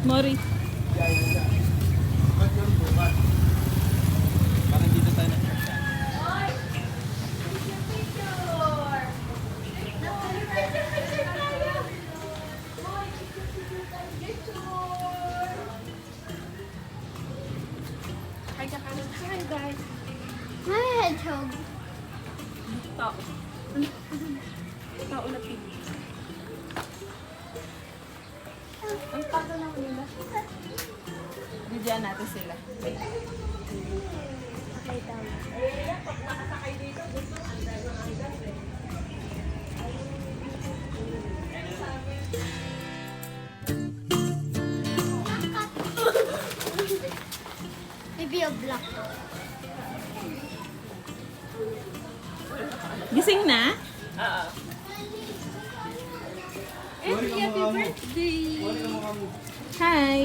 Mori. Parang dito tayo na. Hi guys. My hedgehog. Tao. Tao na pig. Ang tago lang nila. Bigyan natin sila. Okay, tama. Maybe a black dog. Gising na? Happy birthday! Hi.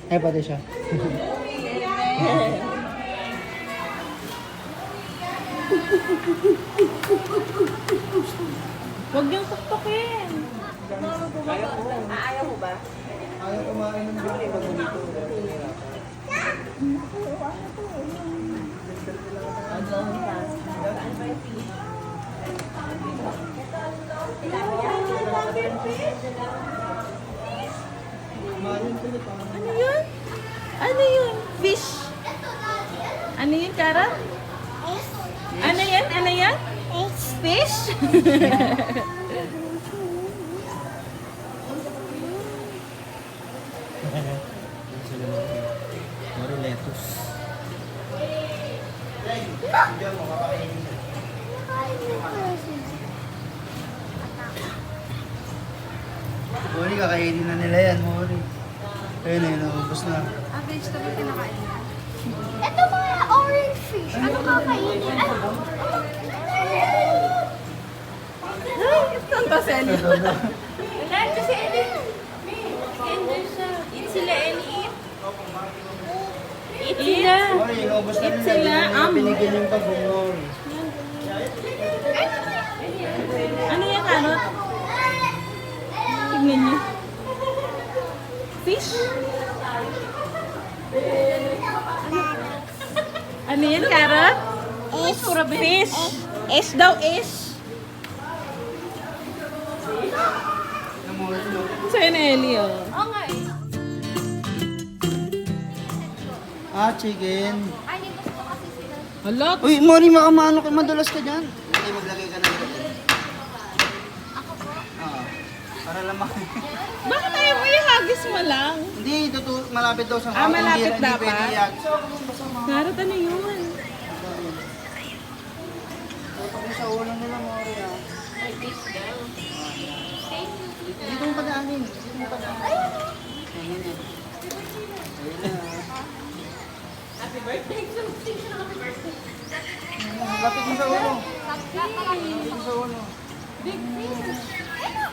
Ay, pati siya. Huwag niyang tuktukin. Ayaw kumain ng mga pag dito. Ano yun? Ano yun? Fish. Ano yun, Kara? Ano yan? Ano yan? Fish? Mori lettuce. Mori, kakainin na nila yan, Mori. Ayun na yun, naubos na. Vegetable kinakain niya. Ito mga orange fish. Ano kakainin? Ano? Ay, saan to, Sally? Wala kasi Eat sila and eat. Eat sila. Mori, naubos na Eat nila. sila, Hindi na am. binigyan yung pagong, Mori. Ano yan, Karot? Tignan niyo. Fish? Ano yan, Karot? Fish. Fish daw, ish. So yun, Ellie, oh. Oo nga eh. Ah, chicken. Ay, gusto ko kasi sila. Hala, Uy, Mori, makamano ka, madulas ka dyan. Hindi, maglagay ka ng chicken. Ako po. Oo. Para lamang. bakit ayaw mo ihagis mo lang? Hindi, malapit daw sa Ah, malapit Hindi dapat? pwede iyak. Karot, ano yun? Tapos sa ulo nila, Mori, ah. Dito mo padaanin. Dito mo padaanin. Ayun na. Ayun na. Happy birthday. Lapit mo sa ulo. Kapag Lapit mo sa ulo. big fish. Ano?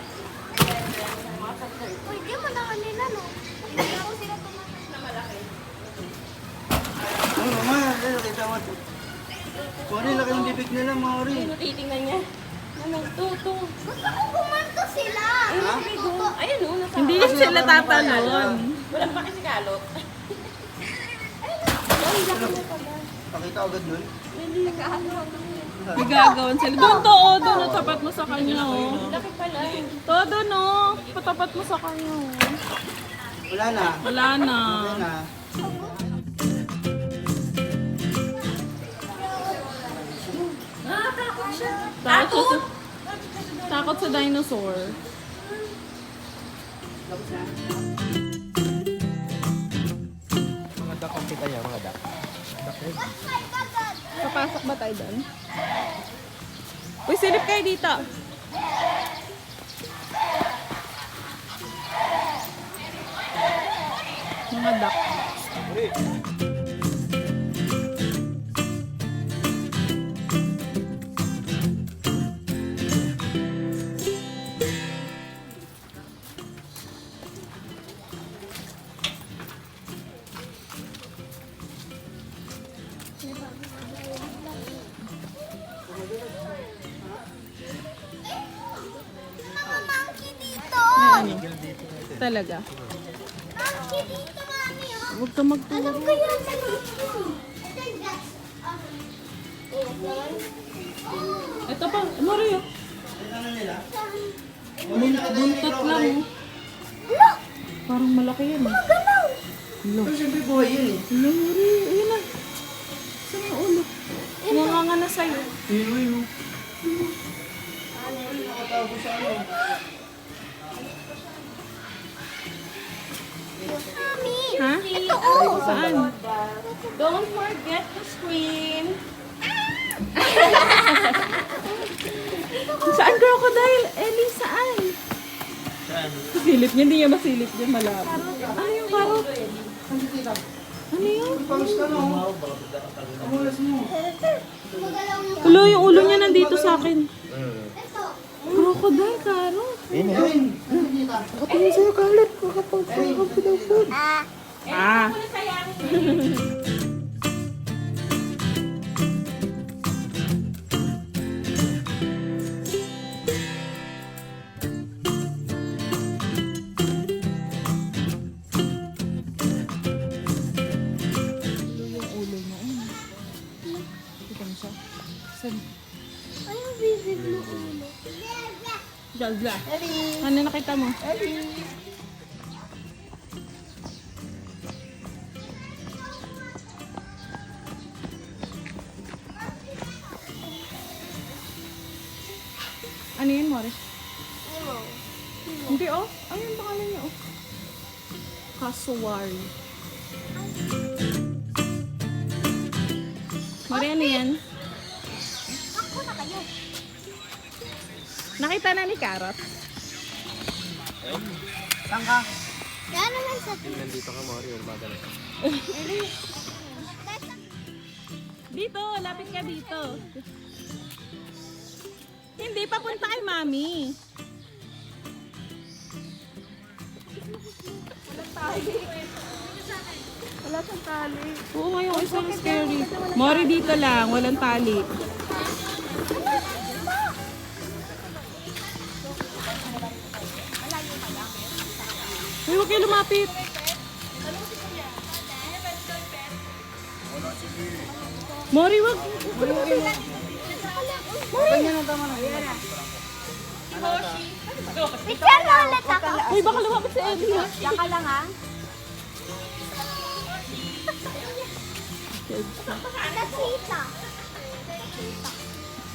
Uy, di mo na kanila, no? Hindi ako sila tumakas na malaki. Ay, mama. Ayun, kita mo. Mori, laki ng bibig nila, Mori. Titingnan niya. Ano, tuto. Gusto ko kumanto sila. Ha? Ayun, no, hindi sila tatalon. Wala pa kasi kalot. Pakita agad nun. Nagagawan sila. Doon to, oh, doon, oh, tapat mo sa kanya, oh. Laki pala. Todo, no. Patapat mo sa kanya, oh. Wala na. Wala na. Wala na. Takot sa, takot sa dinosaur. Mga duck ang kita niya, mga duck. Papasok ba tayo doon? Uy, silip kayo dito. Mga duck. talaga. Mami, dito, mami, oh. Huwag ka magturo. Alam ko yan. I think that's... Ito pa, Mario. Ano nila? Buntot lang. Oh. Hala! Parang malaki yan. Eh. Galaw! Pero siyempre buhay yun eh. Hello, Mario. Ayun na. Saan yung ulo? Nanganga na sa'yo. Yun. Nakatago sa ano. Mami! Ha? Ito, oh! Saan? Don't forget to scream. Saan crocodile? Ellie, saan? Saan? Silip niya, hindi niya masilip niya malabo. Ano yung karot? Ano yun? Pangis ka no? Amulas mo. Magalaw yung... Hello, yung ulo niya nandito sa akin. Ito. Crocodile, karot. Erin, ano dito? Katingin sa'yo, kalit. Kakapag-food. Ah. Yung ulo niya. Kita mo siya. Saan? Ay, yung bibig mo ulo. Jalja. Ano nakita mo? Ano yun, Morris? Hindi, oh. Ano yung pangalan niya, oh? Kasuwari. Mari, ano yan? Ako na kayo. Nakita na ni Carrot. Saan ka? Yan naman sa... Dito, lapit ka dito. Hindi, papunta kay Mami. Wala siyang tali. Oo nga, yung isang scary. Mori dito lang, walang tali. Uy, huwag kayo lumapit. Mori, wag. Ganyan ang tama na. Picture na ulit ako. Uy, baka lumapit si Ellie. Ha? Yaka lang, ha? Nasita.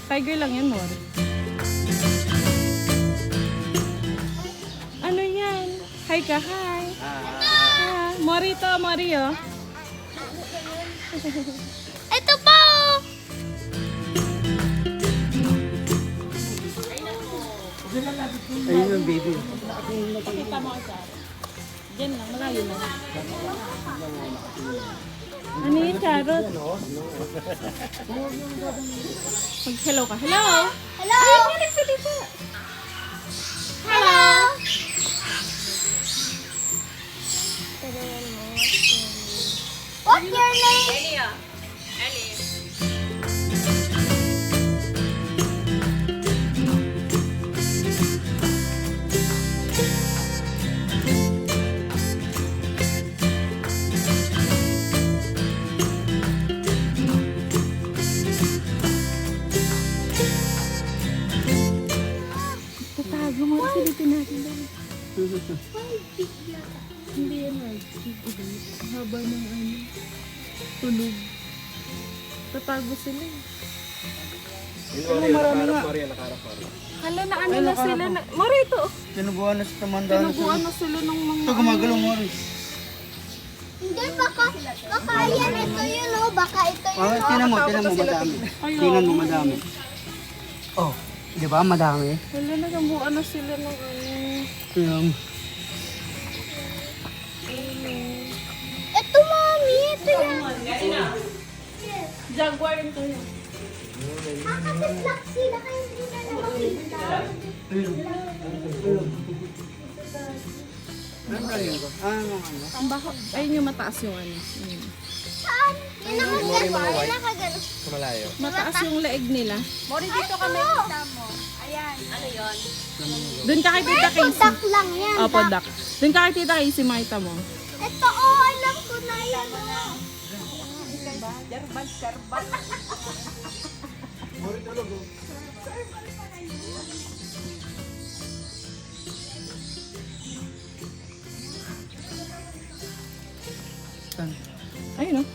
Tiger lang yan, Mori. Ano yan? Hi ka, hi. Ah, Mori to, Mori, oh. Ito po! Ayun yung baby. Pakita mo ka, Diyan lang, malayo na. Ano yun, Carrot? Mag-hello ka. Hello! Hello! Hello! What's your name? Tatago mo, silipin natin dali. Hindi yan, right? Haba ng ano, tunog. Tatago sila eh. Marami nga. Hala na ano na sila na. Mari ito. Tinubuan na sa tamandaan. Tinubuan na sila ng mga... Ito gumagalaw mo rin. Hindi, baka yan ito yun, oh. Baka ito yun, Ah, oh. tinan mo madami. Ayaw. Tingnan mo madami. Oh, di ba madami? Hala, nagabuan na sila ng ano. Tingnan mo. Ito, mami. Ito yan. Jaguar ito yun. Ah, kasi black sila kaya hindi na makita. Ano? Ang baka, ayun yung mataas yung ano. Yun. Saan? Yun nakagano. Mataas yung leeg nila. Mori, dito kami kita mo. Ayan. Doon ka kay Tita Casey. Duck lang yan. Opo, duck. Doon ka kay Tita Casey, makita mo. Ito, alam ko na yan. Saan? Ayun, oh.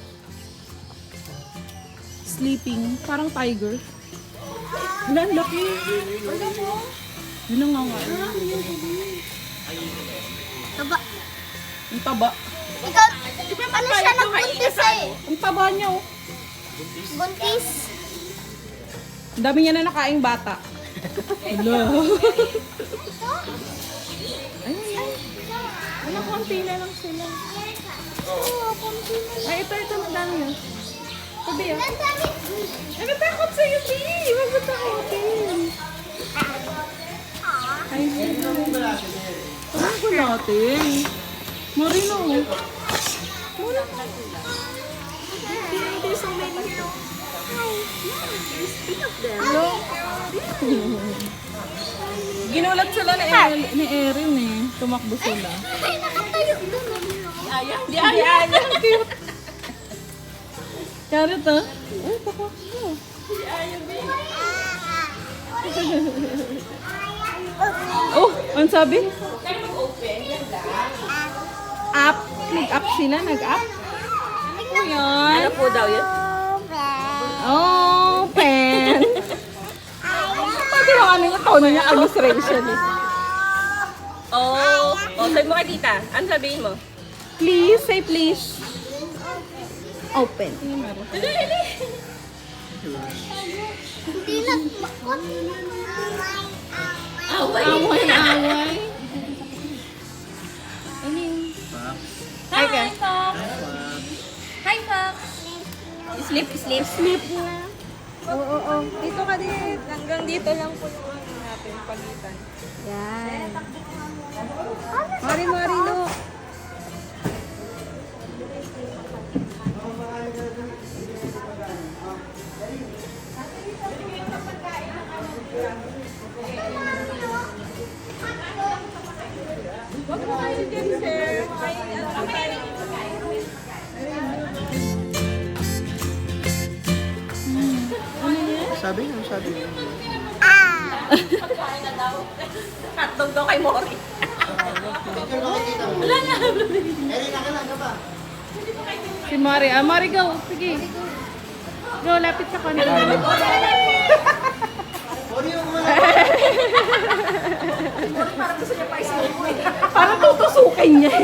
Sleeping. Parang tiger. Wala, ang laki. Yun ang nga. Taba. Ang taba. Ikaw, ano siya nagbuntis eh? Ang taba niya, oh. Buntis. Ang dami niya na nakaing bata. Hello. Ayun. Ano, konti na lang sila. Oo, konti na lang. Ay, ito, madami yun. Sabi, ah. Ang dami. Ay, natakot sa'yo, B. Huwag mo takotin. Ay, ko natin. Marino. Hello? Ginulat sila ni Erin eh. Tumakbo sila. Ay, nakatayo doon. Di ay. Cute. Carrot ah. Ay, baka. Oh, ano sabi? Up. Nag-up sila, nag-up. Ano yan? Ano po daw yun? Open. Pati yung ano yung tono niya, illustration eh. Oh, sabi mo kay tita. Ano sabihin mo? Please, say please. Open. Hindi nagmakot. Away. Away, away. Hi, Fox. Hi, Fox. Sleep. Sleep na. Oo. Dito ka din. Hanggang dito lang po yung ano natin, pagitan. Yan. Mari, look. Huwag mo kayo dyan, sir. Sabi niya, sabi niya. Hotdog daw kay Mori. Picture ko kita mo. Wala na. Erin, nakalang ka ba? Si Mari. Ah, Mari, go. Sige. Go, lapit ka kanila. Ori yung mga. Parang tutusukin niya.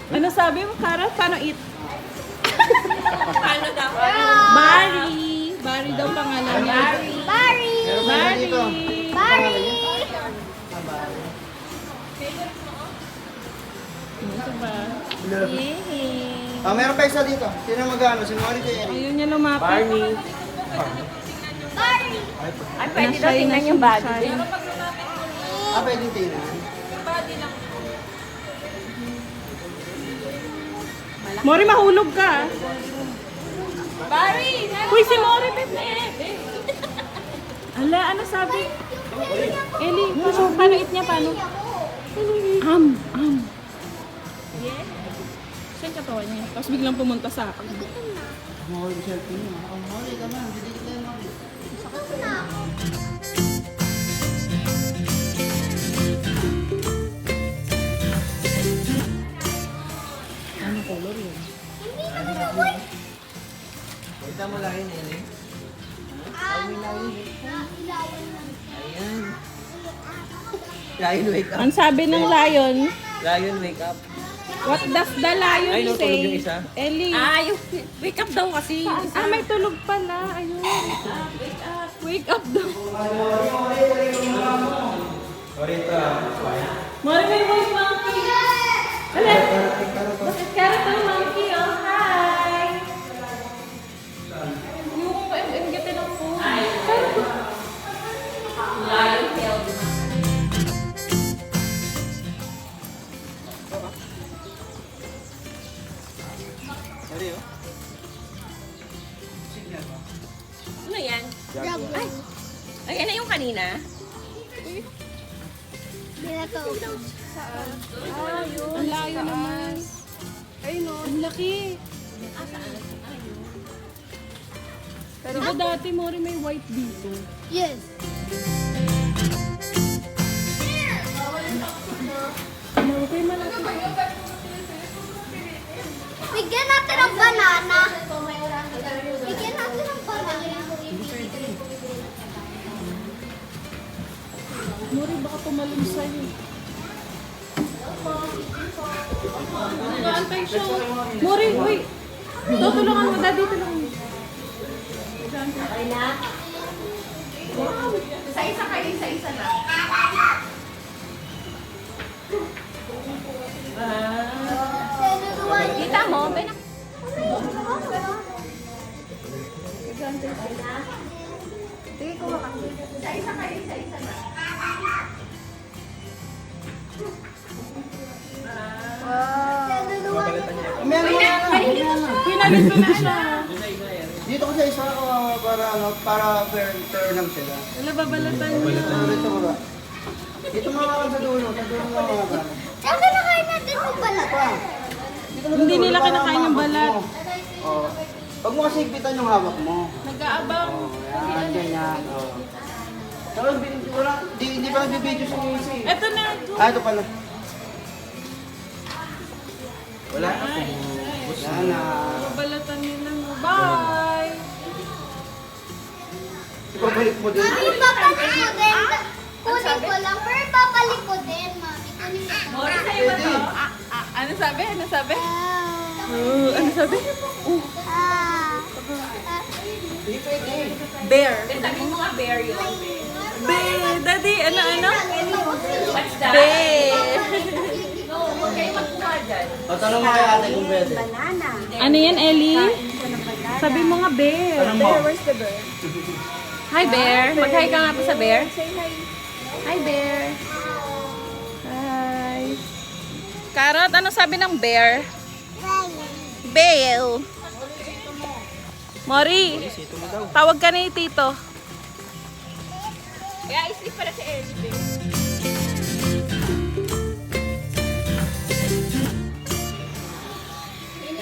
Ano sabi mo, Kara? Paano eat? Paano daw? Bari. Bari daw pangalan niya. Barry! Meron ba Bari. dito? Barry! Ito ba? Meron pa isa dito. Sino mag-ano? Si Mori kay Erin. Ayun niya lumapit. Barry! Ay, pwede daw tingnan yung body. Pwede tingnan. Mori, mahulog ka. Barry! Uy, si Mori, bebe. Ala, ano sabi? Eli, paano eat niya? Paano? Am. Siya yung katawan niya. Tapos biglang pumunta sa akin. Mori, selfie niya. Mori ka man. Hindi kita yung Mori. Ano color yun? Kita mo lang yun, Erin. Ayan. Lion, wake up. Ang sabi ng lion, Lion, wake up. what does the lion Ay, no, say? tulog yung isa. Eli. Yung wake up daw kasi. May tulog pala. Ayun. Wake up daw. Mori, may voice monkey. Ala. Bakit carrot ang monkey? Oh, hi. Yung pa-enggetin ako. Mori, oh. Ano yan? Dragon. Ayan na yung kanina. Di na to. Ang layo naman. Ayun o. Ang laki. Pero ba dati mo rin may white dito? Yes. Okay, malaki. Bigyan natin ng banana. Bigyan natin ng banana. Mori, baka tumalon sa'yo. Nag-aantay siya. Mori, uy. Tutulungan mo, daddy, tulungan mo. Isa-isa kayo, isa-isa na. Kita mo, benak. Sige, kuha ka. Isa-isa kayo, isa-isa na. Pinalit ko na siya. Dito ko sa isa para para fair lang sila. Wala, babalatan niya. Dito ko ba? Dito mga sa dulo mga ka. Saan ka nakain natin ng balat? Hindi nila kinakain ng balat. Oh. Pag mo kasi higpitan yung hawak mo. Nag-aabang. Oh, yan, ganyan. Oh. Tapos hindi pa nagbibideo sa mga isi. Eto na. Ah, ito pala. Wala ako. Yan na. Babalatan nila mo. Bye! Ipabalik mo din. Mami, papalik ko din. Kunin ko lang, pero papalik ko din, mami. Kunin ko. Mori, sa'yo ba to? Ano sabi? Ano sabi? Ano sabi? Hindi pwede. Bear. Sabi mo nga bear yun. Be, daddy, ano? What's that? Bear. No, huwag kayo magkuha dyan. O, tanong mo kay ate kung pwede. Ano yan, Ellie? Sabi mo nga bear. Tanong mo. Where's the bear? Hi, bear. Mag-hi ka nga po sa bear. Say hi. Hi, bear. Hi. Carrot, ano sabi ng bear? Bear. Mori, tawag ka ni Tito. Kaya isip pala si Ellie.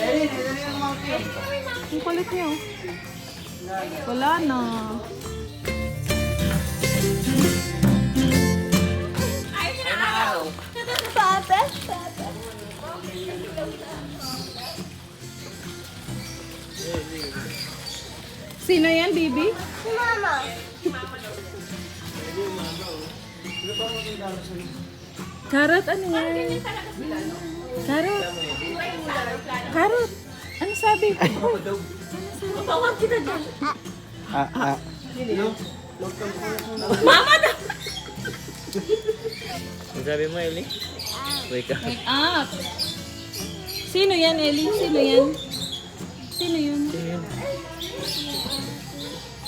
Erin, dali ang mga tiyo. Ang kulit niyo. Wala na. Sino yan, Bibi? Si Mama. Carrot, ano yan? Carrot. Carrot. Ano sabi? Tawag kita dyan. Mama na! Ang sabi mo, Ellie? Wake up. Wake up. Sino yan, Ellie? Sino yan? Sino yun? Sino yun?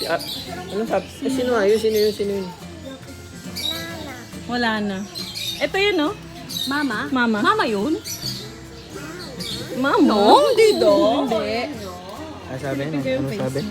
Anong sabi? Sino ayun? Sino yun? Sino yun? Wala na. Ito yun, no? Mama? Mama. Mama yun? Mama? No, hindi daw. Hindi. Ah, sabi na. Ano sabi?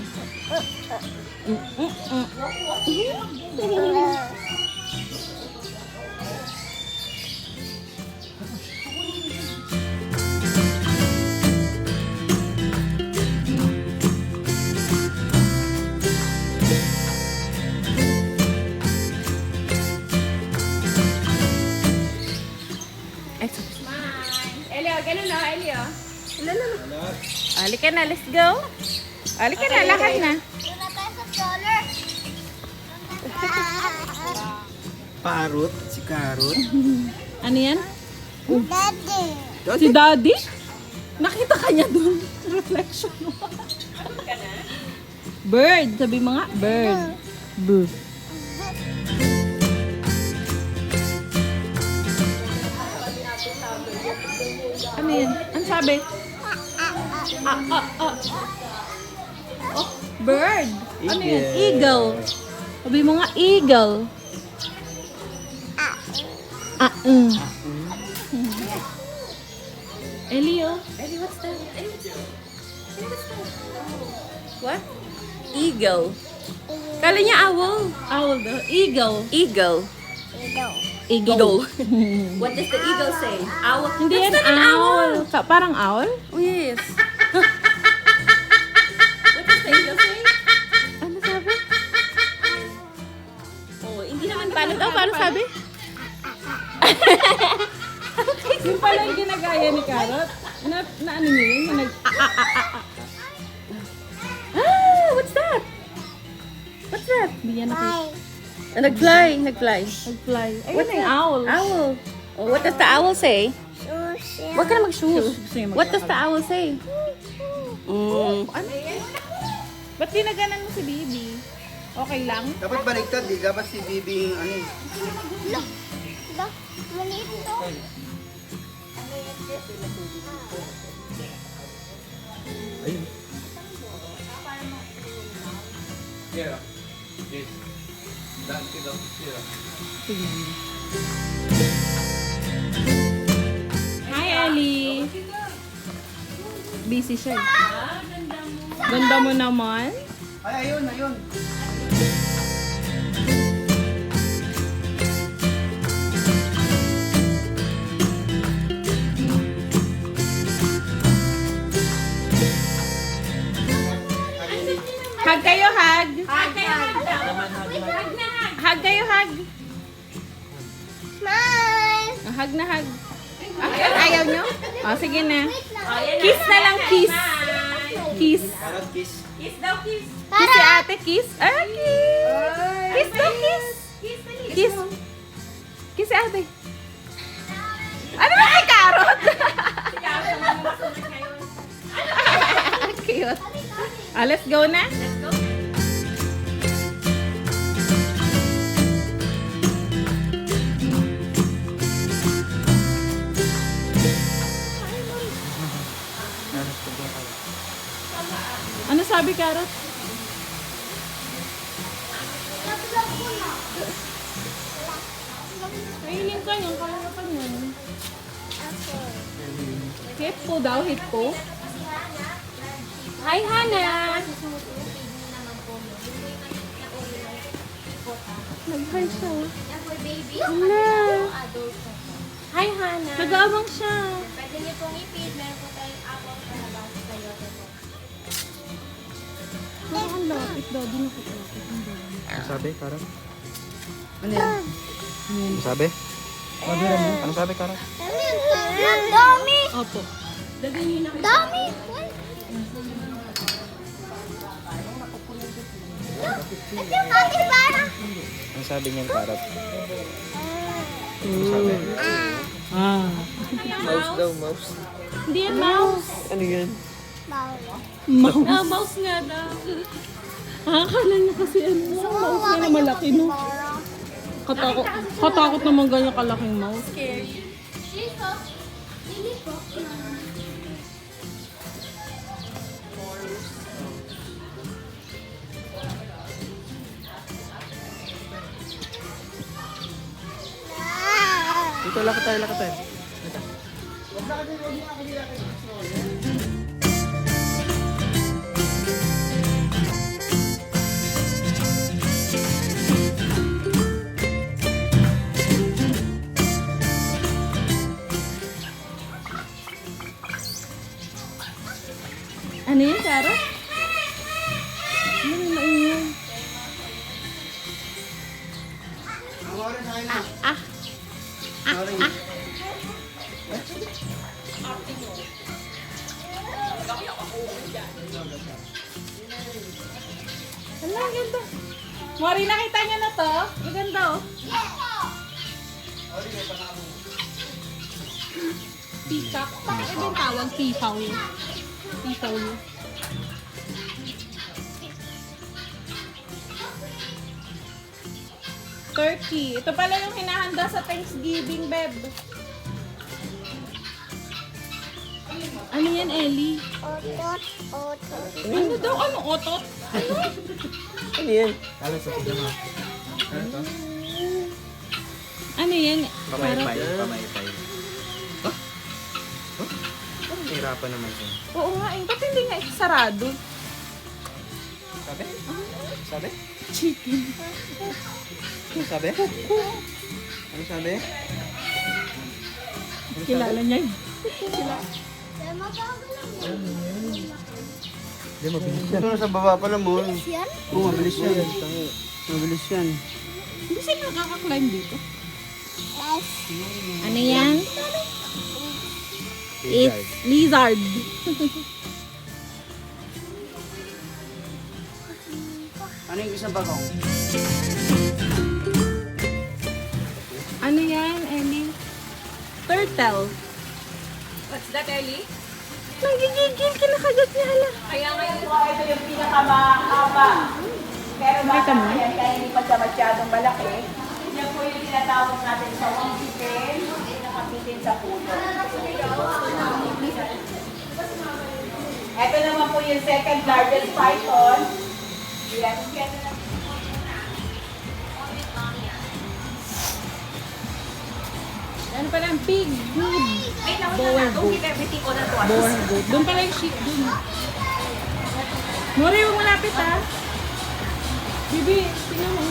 Elio, ganun na, Elio. Halika na, let's go. Halika na, lakad na. Doon na tayo sa stroller. Parot, si Karot. Ano yan? Daddy. Si Daddy? Nakita ka niya doon. Reflection mo. Bird. Sabi mo nga, bird. Bird. Ano yan? Ano sabi? Oh, bird. Ano yan? Eagle. Sabi mo nga, eagle. Elio. Ellie, what's that? What? Eagle. Kala niya owl. Owl daw. Eagle. Eagle. Eagle. What does the eagle say? Owl. Hindi yan owl. Parang owl? Oh, yes. What does the eagle say? Ano sabi? Oh, hindi naman Paano daw? Paano sabi? Yung pala yung ginagaya ni Carrot. Na ano niya yun? Yung Ah, what's that? What's that? Hindi yan nakita. Nag-fly. Nag-fly. Nag-fly. Ayun na yung owl. Owl. Oh, what does the owl say? Huwag ka na mag-shoes. Gusto niya What does the owl say? Ano? Ba't ginaganan mo si Bibi? Okay lang? Dapat baliktad, di dapat si Bibi yung ano eh. Maliit to. Ayun. Hi, Ellie. Busy siya eh. Ganda mo naman. Ay, ayun, ayun. Hug kayo, hug. Hug kayo, hug. Smile. Hug na hug. Ayaw nyo? Oh, sige na. Kiss na lang, kiss. Kiss. Carrot kiss. Kiss daw, kiss. Kiss si ate, kiss. Ah, kiss. Kiss daw, kiss. Kiss. Kiss si ate. Ano ba kay Carrot? Cute. Ah, let's go na. Ano sabi, Carrot? Kainin ka yun, kaya ka yun. Hippo daw, hippo. Hi, Hana! Nag-hi siya. Hala! Hi, Hana! Nag-aabang siya. Pwede niyo pong i-feed. Meron po tayong apple para lang sa sayote po. Parang ang lapit daw, di nakapapit. Ano sabi, Karang? Ano yan? Ano sabi? Ano sabi, Karang? Ang dami! Opo. Dami! Ito yung kapibara. Ano sabi niyan, Karang? Ano sabi? Ah. Mouse daw, mouse. Hindi yan mouse. Ano yan? Mouse. Ah, mouse nga daw. Akala niya kasi ano, mouse na malaki, no? Katakot naman ganyan kalaking mouse. Dito. Dito. Dito, lakad tayo, lakad tayo. Ano yan, Carrot? Ano yung maingay? Ang oras sa akin na. Sorry. Hala, ang ganda. Mari, nakita niya na to? Ang ganda, oh. Peacock. Bakit iba yung tawag? Pipaw. Pipaw. Turkey. Ito pala yung hinahanda sa Thanksgiving, Beb. Ano yan, Ellie? Otot. Otot. Ano daw? Ano? Otot? Ano yan? Kala sa pijama. Ano yan? Pamaypay, pamaypay. Huh? Huh? Parang hirapan naman siya. Oo nga, eh. Ba't hindi nga sarado? Sabi? Sabi? Chicken. Ano sabi? Ano sabi? Kilala niya yun. Kaya mabagal lang yan. Hindi, mabilis yan. Ito sa baba pala mo. Yan? Oo, mabilis yan. Mabilis yan. Hindi sila nakaka-climb dito. Yes. Ano yan? Lizard. It's lizard. Ano yung isang bagong? Ano yan, Ellie? Turtle. What's that, Ellie? Nagigigil, kinakagat niya, hala. Kaya ngayon po, ito yung pinakamahaba. Pero baka yan, kaya hindi pa siya masyadong malaki. Yan po yung tinatawag natin sa wangkitin, nakapitin sa puno. Ito naman po yung second largest python. Yan, yan na lang. Ano pala ang pig? Wait lang, wait lang. Don't give everything on at once. Boar goat. Doon pala yung sheep doon. Mori, huwag malapit ha. Bibi, tingnan mo.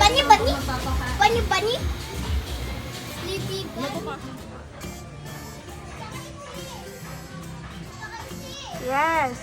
Bunny, bunny? Bunny, bunny? Sleepy bunny? Yes.